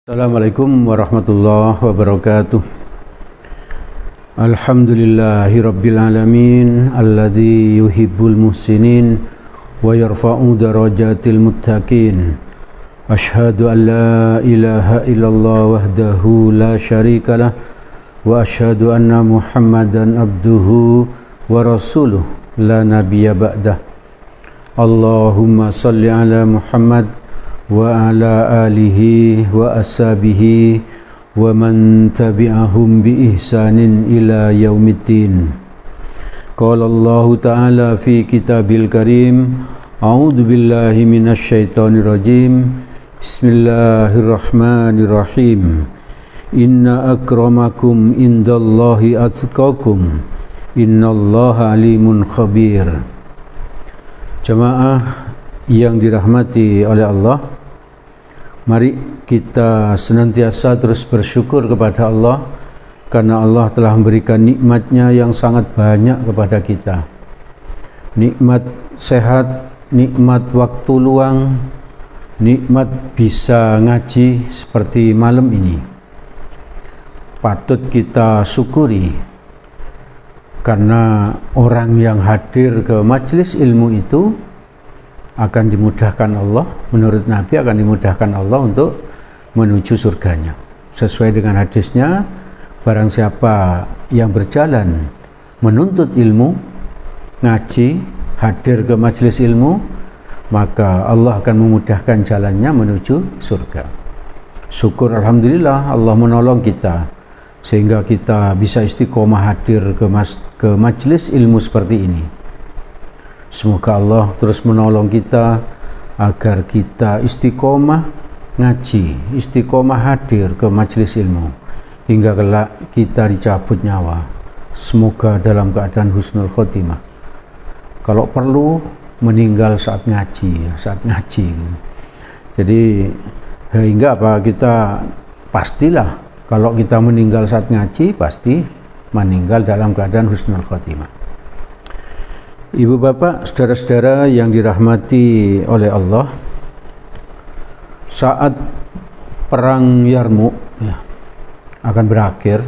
Assalamualaikum warahmatullahi wabarakatuh. Alhamdulillahi rabbil alamin alladzi yuhibbul muhsinin wa yarfa'u darajatil muttaqin. Ashhadu an la ilaha illallah wahdahu la syarikalah wa ashhadu anna Muhammadan abduhu wa rasuluh la nabiyya ba'dah. Allahumma salli ala Muhammad wa ala alihi wa ashabihi wa man tabi'ahum bi ihsanin ila yaumiddin. Qala Allah ta'ala fi kitabil karim, a'udzu billahi minasy syaithanir rajim. Bismillahirrahmanirrahim. Inna akramakum indallahi atqakum, innallaha alimun khabir. Jamaah yang dirahmati oleh Allah, mari kita senantiasa terus bersyukur kepada Allah karena Allah telah memberikan nikmatnya yang sangat banyak kepada kita. Nikmat sehat, nikmat waktu luang, nikmat bisa ngaji seperti malam ini. Patut kita syukuri karena orang yang hadir ke majelis ilmu itu akan dimudahkan Allah, menurut Nabi akan dimudahkan Allah untuk menuju surganya. Sesuai dengan hadisnya, barang siapa yang berjalan menuntut ilmu, ngaji, hadir ke majelis ilmu, maka Allah akan memudahkan jalannya menuju surga. Syukur alhamdulillah Allah menolong kita sehingga kita bisa istiqomah hadir ke majelis ilmu seperti ini. Semoga Allah terus menolong kita agar kita istiqomah ngaji, istiqomah hadir ke majelis ilmu hingga kelak kita dicabut nyawa. Semoga dalam keadaan husnul khotimah. Kalau perlu meninggal saat ngaji, Jadi hingga apa, kita pastilah kalau kita meninggal saat ngaji pasti meninggal dalam keadaan husnul khotimah. Ibu bapak, saudara-saudara yang dirahmati oleh Allah, saat perang Yarmuk akan berakhir.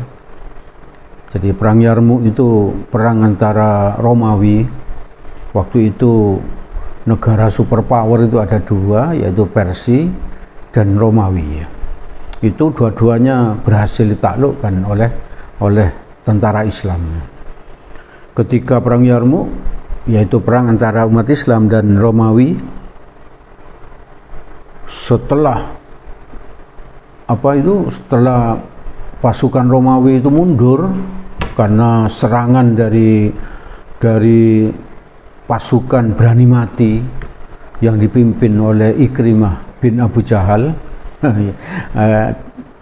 Jadi perang Yarmuk itu perang antara Romawi. Waktu itu negara superpower itu ada dua, yaitu Persia dan Romawi. Itu dua-duanya berhasil ditaklukkan oleh tentara Islam. Ketika perang Yarmuk, yaitu perang antara umat Islam dan Romawi, setelah pasukan Romawi itu mundur karena serangan dari pasukan berani mati yang dipimpin oleh Ikrimah bin Abu Jahal.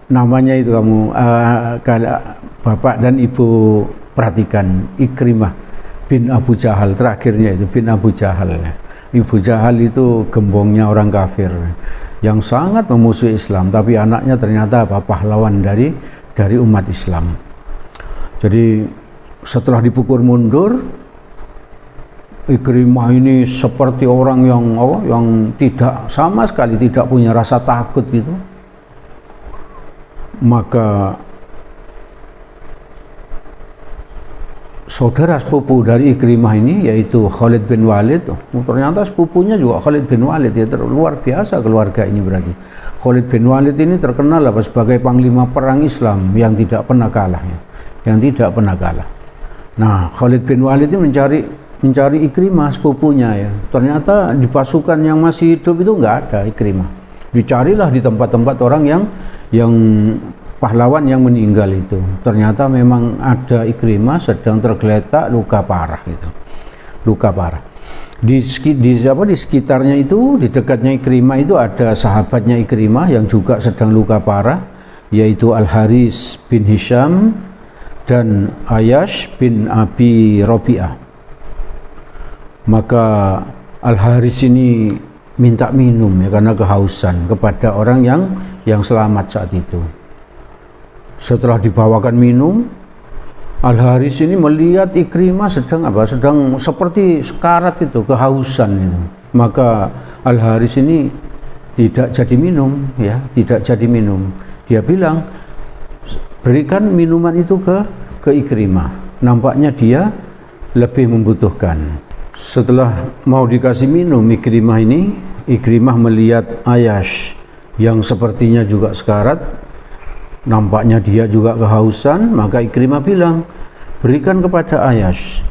Namanya itu kamu kalau bapak dan ibu perhatikan, Ikrimah bin Abu Jahal, terakhirnya itu bin Abu Jahal. Abu Jahal itu gembongnya orang kafir yang sangat memusuhi Islam, tapi anaknya ternyata pahlawan dari umat Islam. Jadi setelah dipukul mundur, Ikrimah ini seperti orang yang tidak sama sekali tidak punya rasa takut gitu. Maka saudara sepupu dari Ikrimah ini, yaitu Khalid bin Walid, ternyata sepupunya juga Khalid bin Walid, ya, luar biasa keluarga ini berarti. Khalid bin Walid ini terkenal sebagai panglima perang Islam yang tidak pernah kalah, Nah, Khalid bin Walid ini mencari Ikrimah sepupunya, ya. Ternyata di pasukan yang masih hidup itu nggak ada Ikrimah. Dicarilah di tempat-tempat orang yang pahlawan yang meninggal itu. Ternyata memang ada Ikrimah sedang tergeletak luka parah itu. Luka parah. Di sekitarnya itu, di dekatnya Ikrimah itu ada sahabatnya Ikrimah yang juga sedang luka parah, yaitu Al-Haris bin Hisham dan Ayash bin Abi Rabi'ah. Maka Al-Haris ini minta minum, ya, karena kehausan kepada orang yang selamat saat itu. Setelah dibawakan minum, Al-Haris ini melihat Ikrimah sedang seperti sekarat itu, kehausan itu. Maka Al-Haris ini tidak jadi minum, ya, tidak jadi minum. Dia bilang, berikan minuman itu ke Ikrimah. Nampaknya dia lebih membutuhkan. Setelah mau dikasih minum Ikrimah melihat Ayash yang sepertinya juga sekarat, nampaknya dia juga kehausan, maka Ikrimah bilang, berikan kepada Ayash.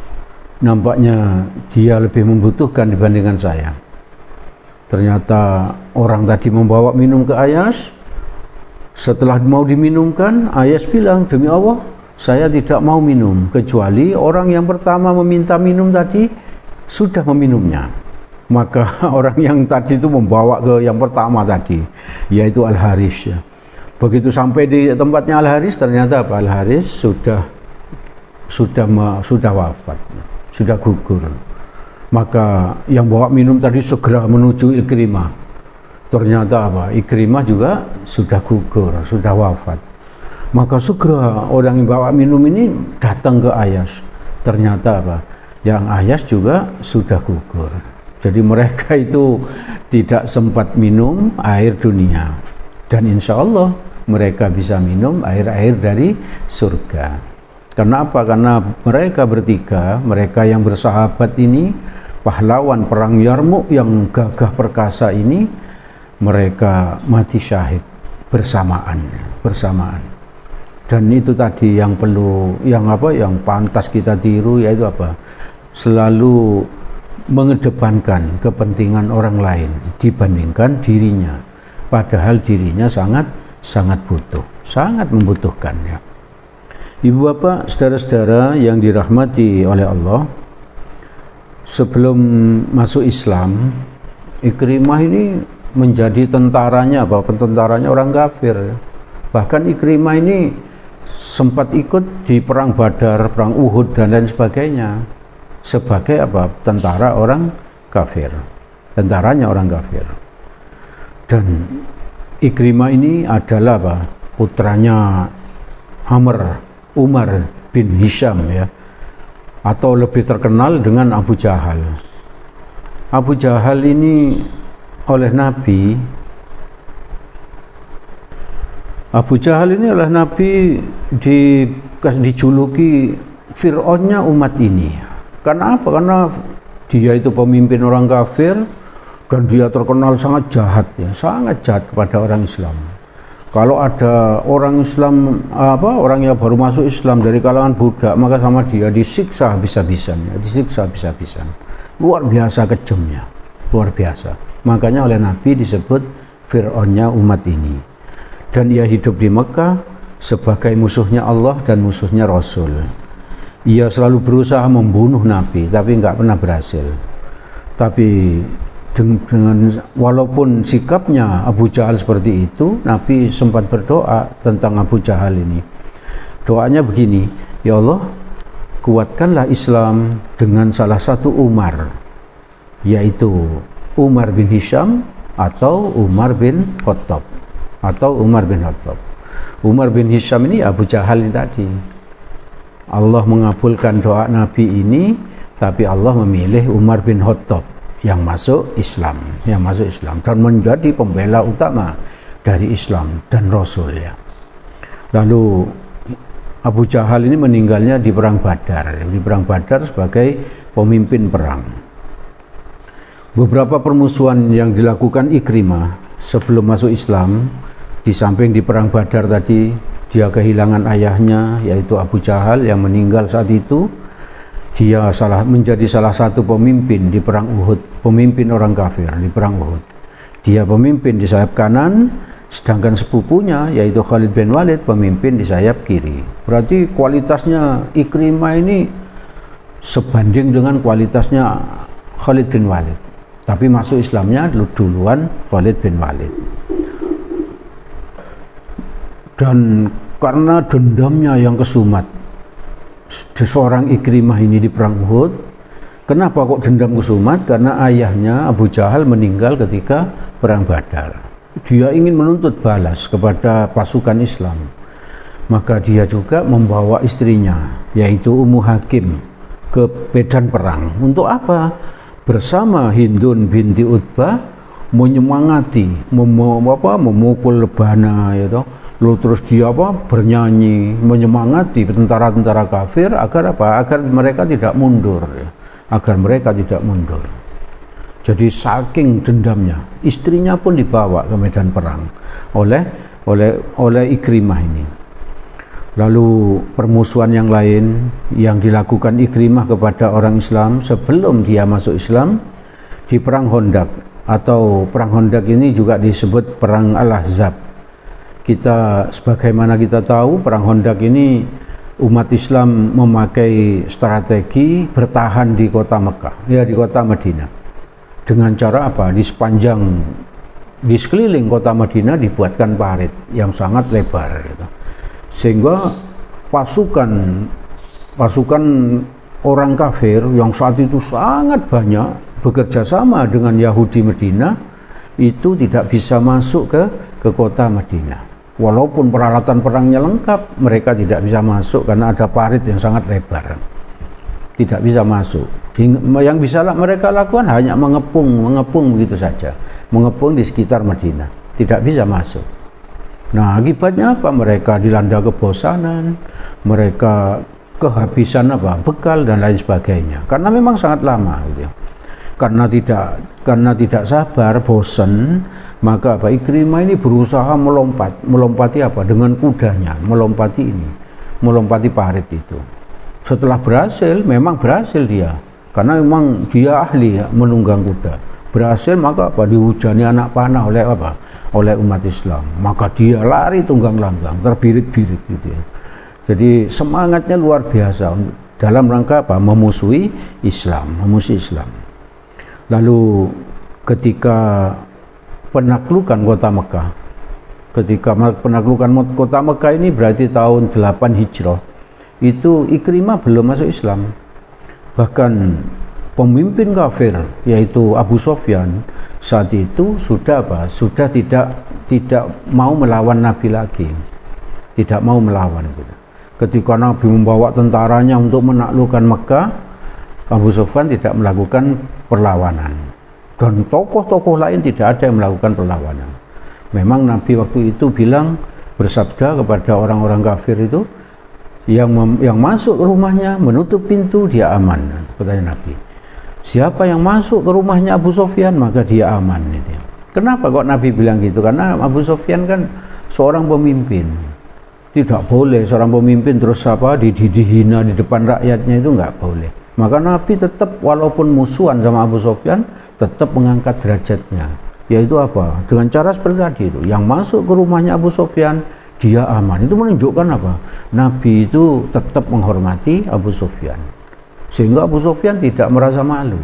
Nampaknya dia lebih membutuhkan dibandingkan saya. Ternyata orang tadi membawa minum ke Ayash. Setelah mau diminumkan, Ayash bilang, demi Allah, saya tidak mau minum, kecuali orang yang pertama meminta minum tadi sudah meminumnya. Maka orang yang tadi itu membawa ke yang pertama tadi, yaitu Al-Haris. Ya. Begitu sampai di tempatnya Al-Haris, ternyata Al-Haris sudah wafat, sudah gugur. Maka yang bawa minum tadi segera menuju Ikrimah. Ternyata Ikrimah juga sudah gugur, sudah wafat. Maka segera orang yang bawa minum ini datang ke Ayash. Ternyata yang Ayash juga sudah gugur. Jadi mereka itu tidak sempat minum air dunia. Dan insya Allah mereka bisa minum air-air dari surga. Kenapa? Karena mereka bertiga, mereka yang bersahabat ini, pahlawan perang Yarmuk yang gagah perkasa ini, mereka mati syahid bersamaan. Dan itu tadi yang yang pantas kita tiru, yaitu selalu mengedepankan kepentingan orang lain dibandingkan dirinya, padahal dirinya sangat butuh, sangat membutuhkannya. Ibu bapak, saudara-saudara yang dirahmati oleh Allah, sebelum masuk Islam, Ikrimah ini menjadi tentaranya orang kafir. Bahkan Ikrimah ini sempat ikut di perang Badar, perang Uhud dan lain sebagainya sebagai tentara orang kafir, tentaranya orang kafir. Dan Ikrimah ini adalah putranya Umar bin Hisham, ya, atau lebih terkenal dengan Abu Jahal. Abu Jahal ini oleh Nabi dijuluki Fir'aunnya umat ini. Karena apa? Karena dia itu pemimpin orang kafir dan dia terkenal sangat jahat, ya, sangat jahat kepada orang Islam. Kalau ada orang Islam, orang yang baru masuk Islam dari kalangan budak, maka sama dia disiksa habis-habisan, luar biasa kejamnya, luar biasa. Makanya oleh Nabi disebut Fir'aunnya umat ini. Dan ia hidup di Mekah sebagai musuhnya Allah dan musuhnya Rasul. Ia selalu berusaha membunuh Nabi, tapi nggak pernah berhasil. Tapi walaupun sikapnya Abu Jahal seperti itu, Nabi sempat berdoa tentang Abu Jahal ini. Doanya begini, ya Allah, kuatkanlah Islam dengan salah satu Umar, yaitu Umar bin Hisham atau Umar bin Khattab. Umar bin Hisham ini Abu Jahal ini tadi. Allah mengabulkan doa Nabi ini, tapi Allah memilih Umar bin Khattab yang masuk Islam dan menjadi pembela utama dari Islam dan Rasul, ya. Lalu Abu Jahal ini meninggalnya di perang Badar sebagai pemimpin perang. Beberapa permusuhan yang dilakukan Ikrimah sebelum masuk Islam, di samping di perang Badar tadi dia kehilangan ayahnya, yaitu Abu Jahal yang meninggal saat itu. Dia menjadi salah satu pemimpin di perang Uhud, pemimpin orang kafir di perang Uhud. Dia pemimpin di sayap kanan, sedangkan sepupunya yaitu Khalid bin Walid pemimpin di sayap kiri. Berarti kualitasnya Ikrimah ini sebanding dengan kualitasnya Khalid bin Walid. Tapi masuk Islamnya duluan Khalid bin Walid. Dan karena dendamnya yang kesumat, seorang Ikrimah ini di perang Uhud. Kenapa kok dendam kesumat? Karena ayahnya Abu Jahal meninggal ketika perang Badar. Dia ingin menuntut balas kepada pasukan Islam. Maka dia juga membawa istrinya, yaitu Ummu Hakim, ke medan perang. Untuk apa? Bersama Hindun binti Utbah menyemangati, memukul lebana, Lalu terus dia bernyanyi, menyemangati tentara-tentara kafir agar agar mereka tidak mundur, ya. Agar mereka tidak mundur. Jadi saking dendamnya, istrinya pun dibawa ke medan perang oleh Ikrimah ini. Lalu permusuhan yang lain yang dilakukan Ikrimah kepada orang Islam sebelum dia masuk Islam di perang Khandaq, atau perang Khandaq ini juga disebut perang Al-Ahzab. Sebagaimana kita tahu, perang Khandaq ini umat Islam memakai strategi bertahan di kota Mekah, ya di kota Madinah. Dengan cara apa? Di sekeliling kota Madinah dibuatkan parit yang sangat lebar, gitu. Sehingga pasukan orang kafir yang saat itu sangat banyak bekerja sama dengan Yahudi Madinah itu tidak bisa masuk ke kota Madinah. Walaupun peralatan perangnya lengkap, mereka tidak bisa masuk karena ada parit yang sangat lebar. Tidak bisa masuk. Yang bisa mereka lakukan hanya mengepung begitu saja. Mengepung di sekitar Madinah. Tidak bisa masuk. Nah, akibatnya apa? Mereka dilanda kebosanan, mereka kehabisan bekal dan lain sebagainya. Karena memang sangat lama gitu ya. Karena tidak sabar, bosan, maka Ikrimah ini berusaha melompati dengan kudanya, melompati parit itu. Setelah memang berhasil dia, karena memang dia ahli menunggang kuda. Berhasil, maka dihujani anak panah oleh umat Islam. Maka dia lari tunggang langgang, terbirit-birit gitu ya. Jadi semangatnya luar biasa dalam rangka memusuhi Islam. Lalu ketika penaklukan kota Mekah ini berarti tahun 8 Hijrah, itu Ikrimah belum masuk Islam. Bahkan pemimpin kafir yaitu Abu Sufyan saat itu sudah tidak mau melawan Nabi lagi, tidak mau melawan. Ketika Nabi membawa tentaranya untuk menaklukkan Mekah, Abu Sufyan tidak melakukan perlawanan, dan tokoh-tokoh lain tidak ada yang melakukan perlawanan. Memang Nabi waktu itu bersabda kepada orang-orang kafir itu, yang masuk ke rumahnya menutup pintu dia aman, katanya Nabi. Siapa yang masuk ke rumahnya Abu Sufyan maka dia aman. Gitu. Kenapa kok Nabi bilang gitu? Karena Abu Sufyan kan seorang pemimpin. Tidak boleh seorang pemimpin terus dihina di depan rakyatnya, itu nggak boleh. Maka Nabi tetap walaupun musuhan sama Abu Sufyan tetap mengangkat derajatnya, yaitu dengan cara seperti tadi itu, yang masuk ke rumahnya Abu Sufyan dia aman. Itu menunjukkan Nabi itu tetap menghormati Abu Sufyan, sehingga Abu Sufyan tidak merasa malu.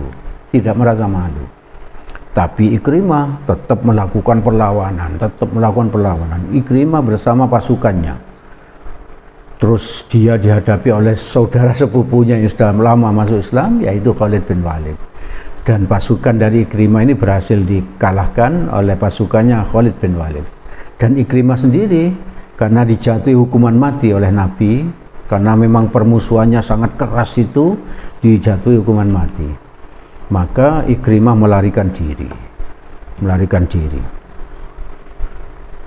Tapi Ikrimah tetap melakukan perlawanan. Ikrimah bersama pasukannya. Terus dia dihadapi oleh saudara sepupunya yang sudah lama masuk Islam, yaitu Khalid bin Walid. Dan pasukan dari Ikrimah ini berhasil dikalahkan oleh pasukannya Khalid bin Walid. Dan Ikrimah sendiri, karena dijatuhi hukuman mati oleh Nabi, karena memang permusuhannya sangat keras itu, dijatuhi hukuman mati. Maka Ikrimah melarikan diri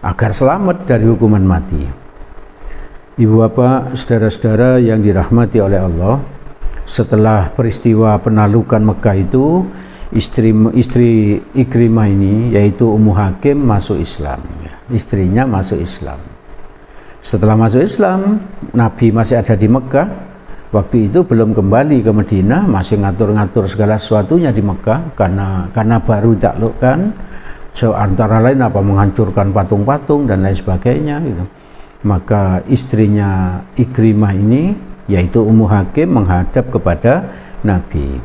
agar selamat dari hukuman mati. Ibu bapak, saudara-saudara yang dirahmati oleh Allah, setelah peristiwa penaklukan Mekah itu, istri Ikrimah ini yaitu Ummu Hakim masuk Islam. Istrinya masuk Islam. Setelah masuk Islam, Nabi masih ada di Mekah. Waktu itu belum kembali ke Madinah, masih ngatur-ngatur segala sesuatunya di Mekah karena baru ditaklukkan. Antara lain menghancurkan patung-patung dan lain sebagainya gitu. Maka istrinya Ikrimah ini yaitu Ummu Hakim menghadap kepada Nabi.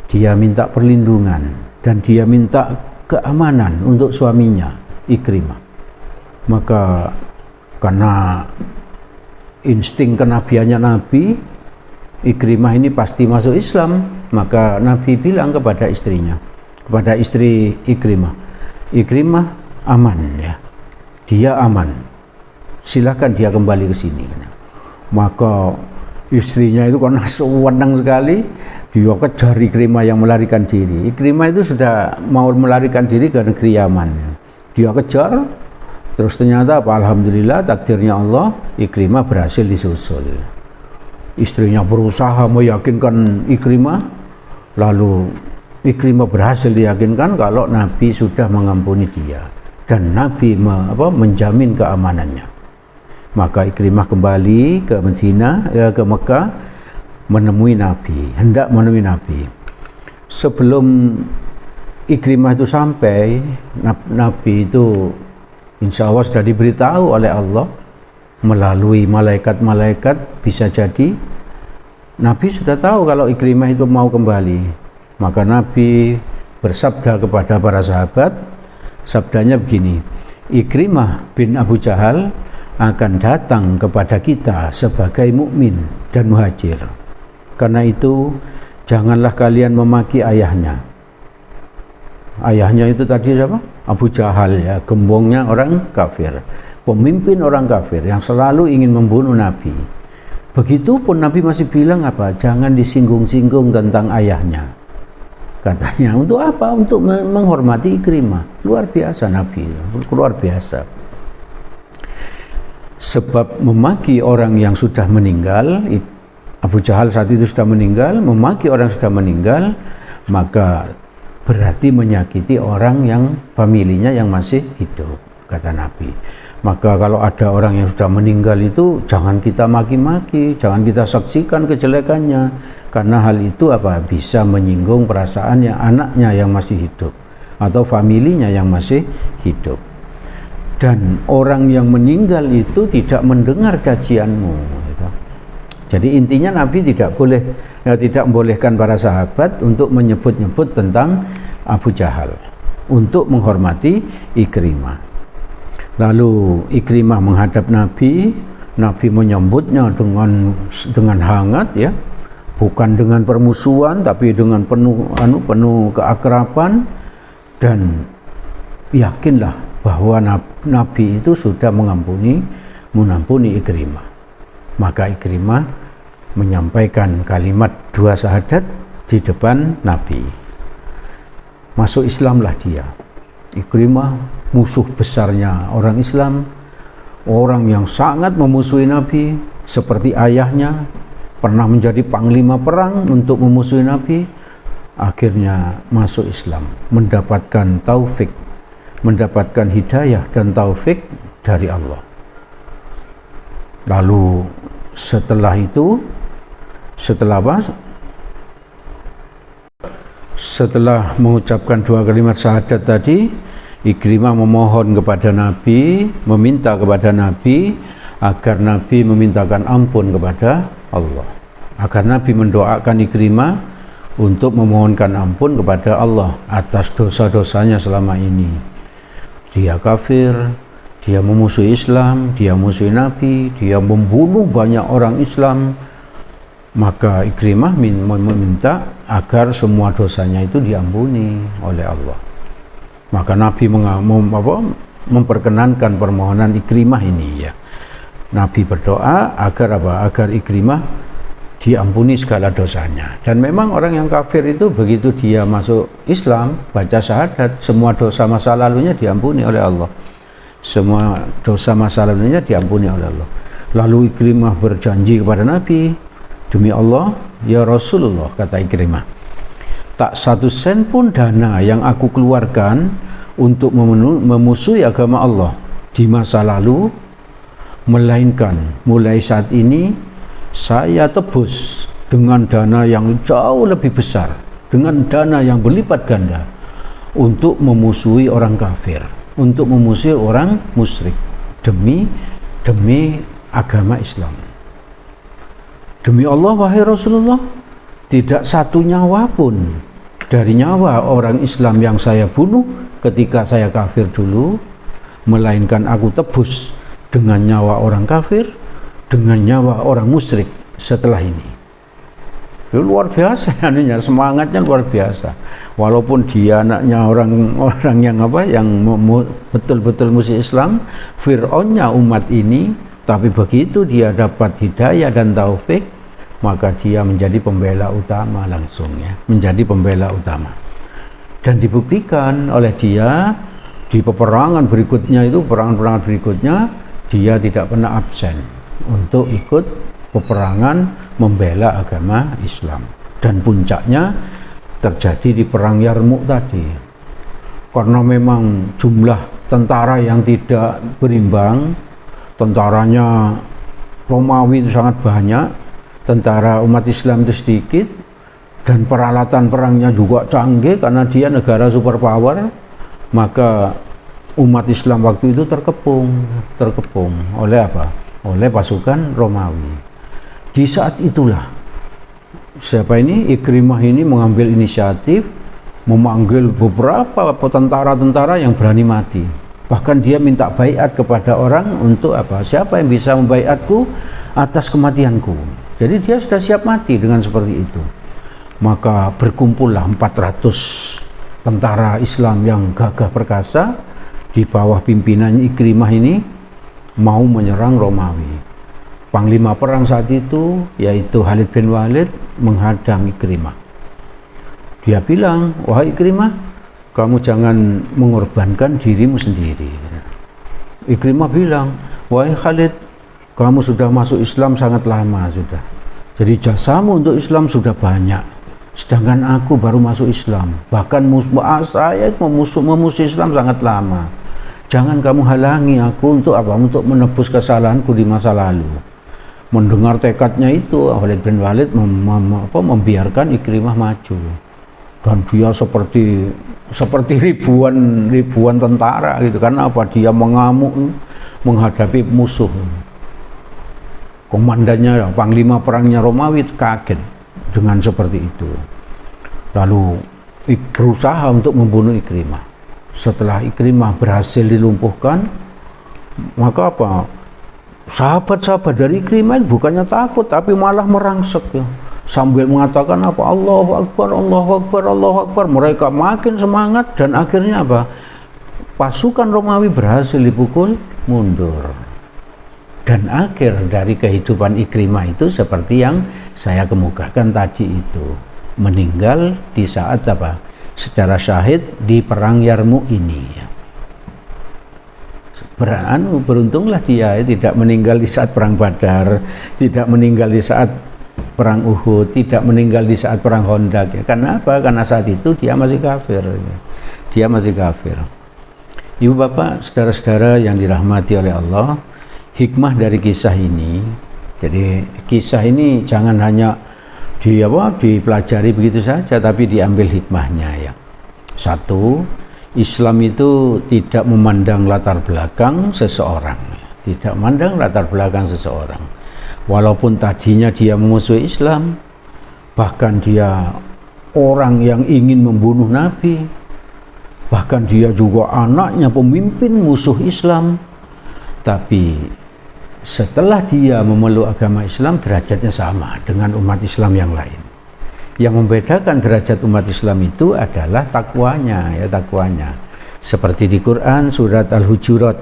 Dia minta perlindungan dan dia minta keamanan untuk suaminya Ikrimah. Maka karena insting kenabiannya Nabi, Ikrimah ini pasti masuk Islam, maka Nabi bilang kepada istrinya, kepada istri Ikrimah, Ikrimah aman ya, dia aman. Silakan dia kembali ke sini. Maka istrinya itu karena sewenang sekali, dia kejar Ikrimah yang melarikan diri. Ikrimah itu sudah mau melarikan diri ke negeri Yaman. Dia kejar Terus ternyata apa? Alhamdulillah takdirnya Allah, Ikrimah berhasil disusul. Istrinya berusaha meyakinkan Ikrimah, lalu Ikrimah berhasil diyakinkan kalau Nabi sudah mengampuni dia dan Nabi menjamin keamanannya. Maka Ikrimah kembali ke Madinah, ke Mekah, menemui Nabi, hendak menemui Nabi. Sebelum Ikrimah itu sampai, Nabi itu insya Allah sudah diberitahu oleh Allah melalui malaikat-malaikat, bisa jadi Nabi sudah tahu kalau Ikrimah itu mau kembali. Maka Nabi bersabda kepada para sahabat, sabdanya begini, Ikrimah bin Abu Jahal akan datang kepada kita sebagai mukmin dan muhajir. Karena itu janganlah kalian memaki ayahnya. Ayahnya itu tadi siapa? Abu Jahal, ya, gembongnya orang kafir, pemimpin orang kafir yang selalu ingin membunuh Nabi. Begitupun Nabi masih bilang apa? Jangan disinggung-singgung tentang ayahnya. Katanya untuk apa? Untuk menghormati Ikrimah. Luar biasa Nabi, luar biasa. Sebab memaki orang yang sudah meninggal, Abu Jahal saat itu sudah meninggal, memaki orang yang sudah meninggal, maka berarti menyakiti orang yang familinya yang masih hidup, kata Nabi. Maka kalau ada orang yang sudah meninggal itu jangan kita maki-maki, jangan kita saksikan kejelekannya, karena hal itu apa? Bisa menyinggung perasaannya, anaknya yang masih hidup atau familinya yang masih hidup. Dan orang yang meninggal itu tidak mendengar cacianmu, gitu. Jadi intinya Nabi tidak membolehkan para sahabat untuk menyebut-nyebut tentang Abu Jahal untuk menghormati Ikrimah. Lalu Ikrimah menghadap Nabi, Nabi menyambutnya dengan hangat, ya, bukan dengan permusuhan, tapi dengan penuh keakraban, dan yakinlah bahwa Nabi itu sudah mengampuni Ikrimah. Maka Ikrimah menyampaikan kalimat 2 syahadat di depan Nabi. Masuk Islamlah dia. Ikrimah, musuh besarnya orang Islam, orang yang sangat memusuhi Nabi, seperti ayahnya, pernah menjadi panglima perang untuk memusuhi Nabi, akhirnya masuk Islam, mendapatkan taufik, mendapatkan hidayah dan taufik dari Allah. Lalu setelah itu, setelah mengucapkan 2 kalimat syahadat tadi, Ikrimah memohon kepada Nabi, meminta kepada Nabi agar Nabi memintakan ampun kepada Allah, agar Nabi mendoakan Ikrimah untuk memohonkan ampun kepada Allah atas dosa-dosanya selama ini. Dia kafir, dia memusuhi Islam, dia musuhi Nabi, dia membunuh banyak orang Islam. Maka Ikrimah meminta agar semua dosanya itu diampuni oleh Allah. Maka Nabi memperkenankan permohonan Ikrimah ini, ya. Nabi berdoa agar apa? Agar Ikrimah diampuni segala dosanya. Dan memang orang yang kafir itu begitu dia masuk Islam, baca syahadat, semua dosa masa lalunya diampuni oleh Allah. Semua dosa masa lalunya diampuni oleh Allah. Lalu Ikrimah berjanji kepada Nabi, demi Allah, ya Rasulullah, kata Ikrimah, tak 1 sen pun dana yang aku keluarkan untuk memusuhi agama Allah di masa lalu, melainkan mulai saat ini saya tebus dengan dana yang jauh lebih besar, dengan dana yang berlipat ganda, untuk memusuhi orang kafir, untuk memusuhi orang musyrik, demi agama Islam. Demi Allah, wahai Rasulullah, tidak 1 nyawa pun dari nyawa orang Islam yang saya bunuh ketika saya kafir dulu, melainkan aku tebus dengan nyawa orang kafir, dengan nyawa orang musyrik setelah ini. Itu luar biasa, semangatnya luar biasa. Walaupun dia anaknya orang yang betul-betul musuh Islam, Fir'aunnya umat ini, tapi begitu dia dapat hidayah dan taufik, maka dia menjadi pembela utama langsung, ya, menjadi pembela utama. Dan dibuktikan oleh dia Di peperangan berikutnya itu, peperangan berikutnya, dia tidak pernah absen untuk ikut peperangan membela agama Islam. Dan puncaknya terjadi di perang Yarmuk tadi. Karena memang jumlah tentara yang tidak berimbang, tentaranya Romawi itu sangat banyak, tentara umat Islam itu sedikit, dan peralatan perangnya juga canggih karena dia negara superpower. Maka umat Islam waktu itu terkepung oleh apa? Oleh pasukan Romawi. Di saat itulah siapa ini? Ikrimah ini mengambil inisiatif, memanggil beberapa tentara-tentara yang berani mati. Bahkan dia minta baiat kepada orang untuk apa? Siapa yang bisa membaiatku atas kematianku? Jadi dia sudah siap mati dengan seperti itu. Maka berkumpullah 400 tentara Islam yang gagah perkasa di bawah pimpinan Ikrimah ini mau menyerang Romawi. Panglima perang saat itu yaitu Khalid bin Walid menghadang Ikrimah. Dia bilang, "Wahai Ikrimah, kamu jangan mengorbankan dirimu sendiri." Ikrimah bilang, "Wahai Khalid, kamu sudah masuk Islam sangat lama sudah. Jadi jasamu untuk Islam sudah banyak. Sedangkan aku baru masuk Islam. Bahkan saya memusuhi Islam sangat lama. Jangan kamu halangi aku untuk apa? Untuk menebus kesalahanku di masa lalu." Mendengar tekadnya itu, Khalid bin Walid membiarkan Ikrimah maju. Dan dia seperti ribuan tentara gitu. Karena apa? Dia mengamuk menghadapi musuh. Komandannya, panglima perangnya Romawi kaget dengan seperti itu. Lalu berusaha untuk membunuh Ikrimah. Setelah Ikrimah berhasil dilumpuhkan, maka apa? Sahabat-sahabat dari Ikrimah bukannya takut, tapi malah merangsek ya. Sambil mengatakan apa? Allahu Akbar, Allahu Akbar, Allahu Akbar. Mereka makin semangat dan akhirnya apa? Pasukan Romawi berhasil dipukul mundur. Dan akhir dari kehidupan Ikrimah itu seperti yang saya kemukakan tadi itu, meninggal di saat apa? Secara syahid di perang Yarmuk ini. Beruntunglah dia tidak meninggal di saat perang Badar, tidak meninggal di saat perang Uhud, tidak meninggal di saat perang Khandaq. Ya. Karena apa? Karena saat itu dia masih kafir. Ya. Dia masih kafir. Ibu bapak, saudara-saudara yang dirahmati oleh Allah, hikmah dari kisah ini, jadi kisah ini jangan hanya dipelajari begitu saja, tapi diambil hikmahnya ya. Satu, Islam itu tidak memandang latar belakang seseorang, tidak memandang latar belakang seseorang. Walaupun tadinya dia memusuhi Islam, bahkan dia orang yang ingin membunuh Nabi, bahkan dia juga anaknya pemimpin musuh Islam, tapi setelah dia memeluk agama Islam, derajatnya sama dengan umat Islam yang lain. Yang membedakan derajat umat Islam itu adalah takwanya, ya, takwanya. Seperti di Quran surat Al-Hujurat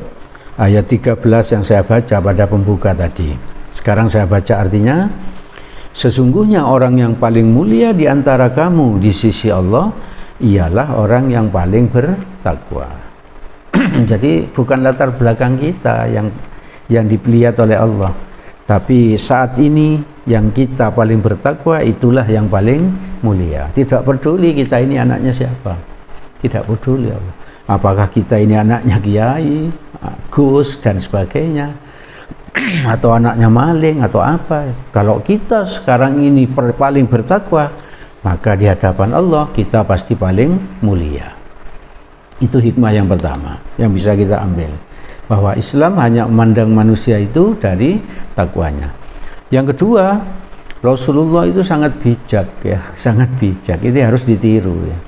ayat 13 yang saya baca pada pembuka tadi. Sekarang saya baca artinya, sesungguhnya orang yang paling mulia di antara kamu di sisi Allah ialah orang yang paling bertakwa. Jadi bukan latar belakang kita yang dilihat oleh Allah, tapi saat ini yang kita paling bertakwa itulah yang paling mulia. Tidak peduli kita ini anaknya siapa, tidak peduli Allah. Apakah kita ini anaknya kiai, Gus dan sebagainya, atau anaknya maling atau apa. Kalau kita sekarang ini paling bertakwa, maka di hadapan Allah kita pasti paling mulia. Itu hikmah yang pertama yang bisa kita ambil, bahwa Islam hanya memandang manusia itu dari takwanya. Yang kedua, Rasulullah itu sangat bijak ya, sangat bijak. Itu harus ditiru ya.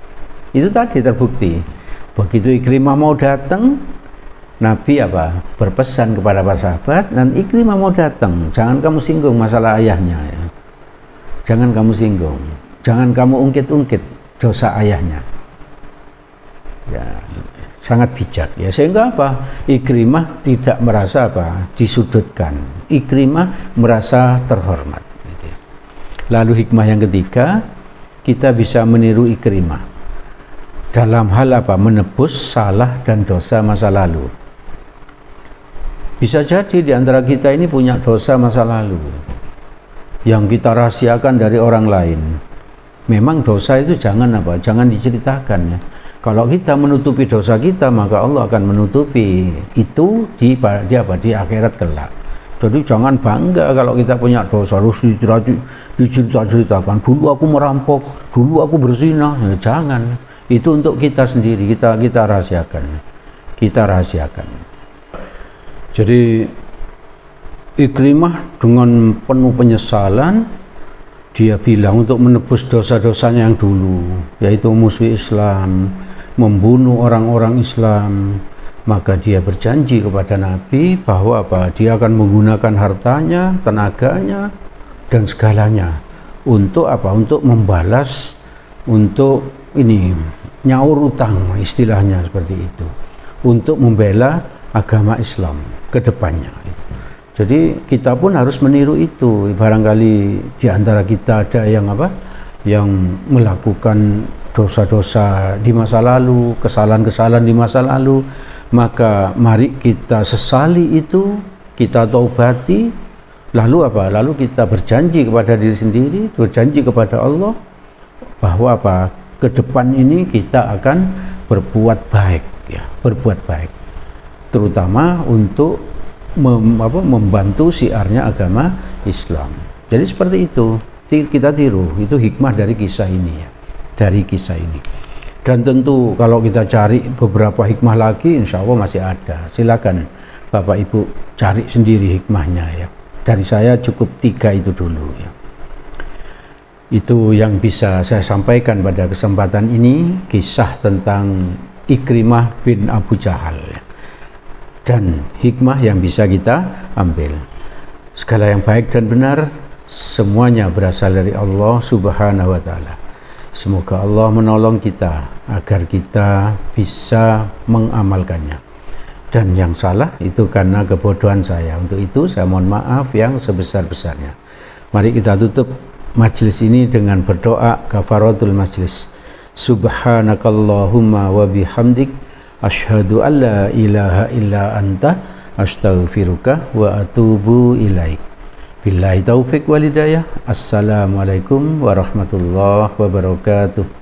Itu tadi terbukti. Begitu Ikrimah mau datang, Nabi apa? Berpesan kepada para sahabat, dan Ikrimah mau datang, jangan kamu singgung masalah ayahnya ya. Jangan kamu singgung. Jangan kamu ungkit-ungkit dosa ayahnya. Ya, sangat bijak ya, sehingga apa? Ikrimah tidak merasa apa? Disudutkan. Ikrimah merasa terhormat gitu ya. Lalu hikmah yang ketiga, kita bisa meniru Ikrimah. dalam hal apa? Menebus salah dan dosa masa lalu. Bisa jadi di antara kita ini punya dosa masa lalu yang kita rahasiakan dari orang lain. Memang dosa itu jangan apa? Jangan diceritakan ya. Kalau kita menutupi dosa kita, maka Allah akan menutupi itu di akhirat kelak. Jadi jangan bangga kalau kita punya dosa, harus diceritakan. Dulu aku merampok, dulu aku berzina. Ya, jangan. Itu untuk kita sendiri, kita rahasiakan. Kita rahasiakan. Jadi Ikrimah dengan penuh penyesalan dia bilang untuk menebus dosa-dosanya yang dulu, yaitu musuh Islam, membunuh orang-orang Islam. Maka dia berjanji kepada Nabi bahwa apa? Dia akan menggunakan hartanya, tenaganya, dan segalanya untuk apa? Untuk membalas, untuk ini nyaur utang, istilahnya seperti itu, untuk membela agama Islam ke depannya. Jadi kita pun harus meniru itu. Barangkali di antara kita ada yang apa? Yang melakukan dosa-dosa di masa lalu, kesalahan-kesalahan di masa lalu, maka mari kita sesali itu, kita taubati, lalu apa? Lalu kita berjanji kepada diri sendiri, berjanji kepada Allah bahwa apa? Ke depan ini kita akan berbuat baik ya, berbuat baik. Terutama untuk membantu siarnya agama Islam. Jadi seperti itu kita tiru, itu hikmah dari kisah ini ya, dari kisah ini. Dan tentu kalau kita cari beberapa hikmah lagi, insya Allah masih ada. Silakan Bapak Ibu cari sendiri hikmahnya ya. Dari saya cukup 3 itu dulu ya. Itu yang bisa saya sampaikan pada kesempatan ini, kisah tentang Ikrimah bin Abu Jahal ya. Dan hikmah yang bisa kita ambil. Segala yang baik dan benar semuanya berasal dari Allah Subhanahu wa taala. Semoga Allah menolong kita agar kita bisa mengamalkannya. Dan yang salah itu karena kebodohan saya. Untuk itu saya mohon maaf yang sebesar-besarnya. Mari kita tutup majelis ini dengan berdoa kafaratul majelis. Subhanakallahumma wa bihamdik asyhadu an la ilaha illa anta astaghfiruka wa atubu ilaik. Billahi taufik wal hidayah. Assalamualaikum warahmatullahi wabarakatuh.